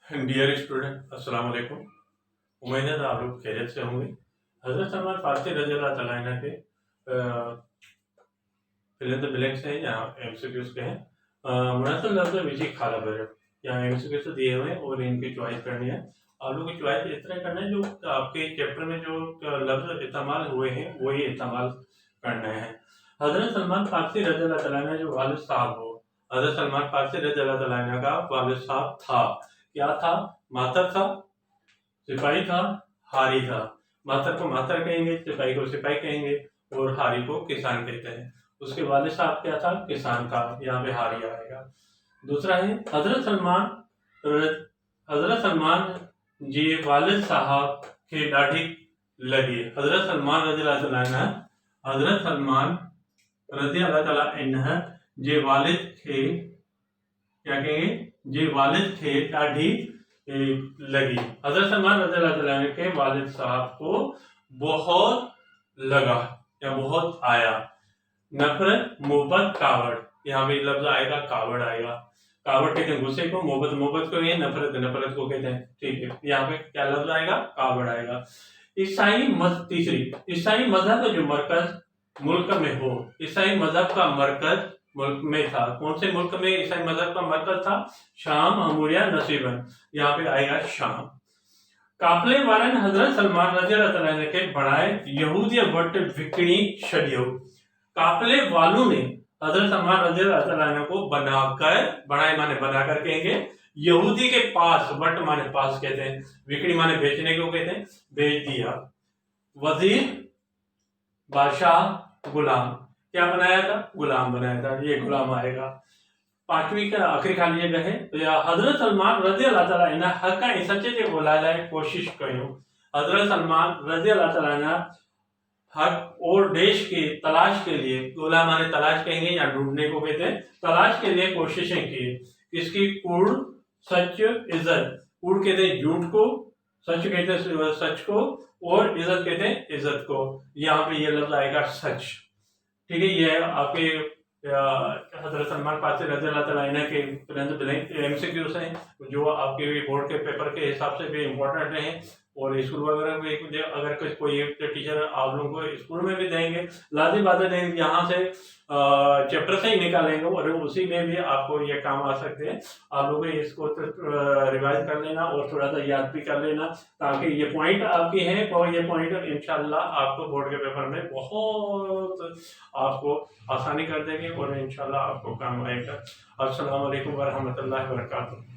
Dear student, अस्सलाम वालेकुम। उम्मीद है आप लोग खैरियत से होंगे। हज़रत सलमान फारसी रज़ियल्लाहु तआला अन्हु के फिल इन द ब्लैंक्स हैं, यहाँ एमसीक्यूज के हैं। मुनासिब लफ्ज़ विजी खाला बर, यहाँ एमसीक्यूज दिए हुए हैं और इनकी चॉइस करनी है। आप लोगों की चॉइस इस तरह करना है, जो आपके चैप्टर में जो लफ्ज़ इस्तेमाल हुए हैं वही इस्तेमाल करना है। हज़रत सलमान फारसी रज़ियल्लाहु तआला अन्हु जो वालिद साहब हो, हज़रत सलमान फारसी रज़ियल्लाहु तआला अन्हु का वालिद साहब था, क्या था? मातर था, सिपाही था, हारी था। मातर को मातर कहेंगे, सिपाही को सिपाही कहेंगे और हारी को किसान कहते हैं। उसके वालिद साहब क्या था? किसान था, यहाँ पे हारी आएगा। दूसरा है हजरत सलमान जी वालिद साहब के ॾाढी लगी। हजरत सलमान रज़ियल्लाहु तआला हजरत सलमान रज़ियल्लाहु तआला अन्हु जे वालिद खे क्या कहेंगे? जे वालिद खे ॾाढी लगी। हजरत सलमान रज़ियल्लाहु तआला अन्हु के वालिद साहब को बहुत लगा या बहुत आया। नफरत, मोहब्बत, कावड़, यहाँ पे लफ्ज आएगा कावड़ आएगा। कावड़ कहते हैं गुस्से को, मोहब्बत को, ये नफरत को कहते हैं। ठीक है, यहाँ पे क्या लफ्ज आएगा? कावड़ आएगा। तीसरी, ईसाई मजहब का जो मरकज मुल्क में हो, ईसाई मजहब का मरकज मुल्क में था। कौन से मुल्क में ईसाई मजहब का मरकज था? शाम, अमूरिया, नसीबन, यहाँ पे आएगा शाम। काफले वारन हजरत सलमान रज़ियल्लाहु तआला अन्हु के बढ़ाए यहूदी वट विकणी छड़ियो। काफले वालों ने हजरत सलमान रज़ियल्लाहु तआला अन्हु को बनाकर, बनाए माने बनाकर कहेंगे, यहूदी के पास, वट माने पास कहते हैं, विकड़ी माने बेचने को कहते हैं, भेज दिया। वजीर, बादशाह, गुलाम, क्या बनाया था? गुलाम बनाया था, ये गुलाम आएगा। पांचवी का आखिरी खाली जगह है, तो या हजरत सलमान रज़ियल्लाहु तआला अन्हु हक सच्चे जे ॻोल्हाइण लाइ कोशिश कयो। हजरत सलमान रज़ियल्लाहु तआला अन्हु हक और देश के तलाश के लिए, गोला माने तलाश कहेंगे या ढूंढने को कहते हैं, तलाश के लिए कोशिशें की। किसकी? कूड़, सच, इज्जत। कूड़ कहते हैं झूठ को, सच कहते हैं सच को, और इज्जत कहते हैं इज्जत को। यहाँ पे ये लफ्ज आएगा सच। ठीक है, ये आपके हजरत सलमान फारसी रज़ियल्लाहु तआला अन्हु के एमसीक्यूज हैं, जो आपके बोर्ड के पेपर के हिसाब से भी इम्पोर्टेंट हैं और स्कूल वगैरह में अगर कोई टीचर आप लोगों को स्कूल में भी देंगे, लाजिम बात है यहाँ से चैप्टर से ही निकालेंगे और उसी में भी आपको ये काम आ सकते हैं। आप लोग इसको रिवाइज कर लेना और थोड़ा सा याद भी कर लेना, ताकि ये पॉइंट आपकी हैं और ये पॉइंट इंशाल्लाह आपको बोर्ड के पेपर में बहुत आपको आसानी कर देंगे और इंशाल्लाह आपको काम आएगा। अस्सलाम वालेकुम व रहमतुल्लाहि व बरकातुहू।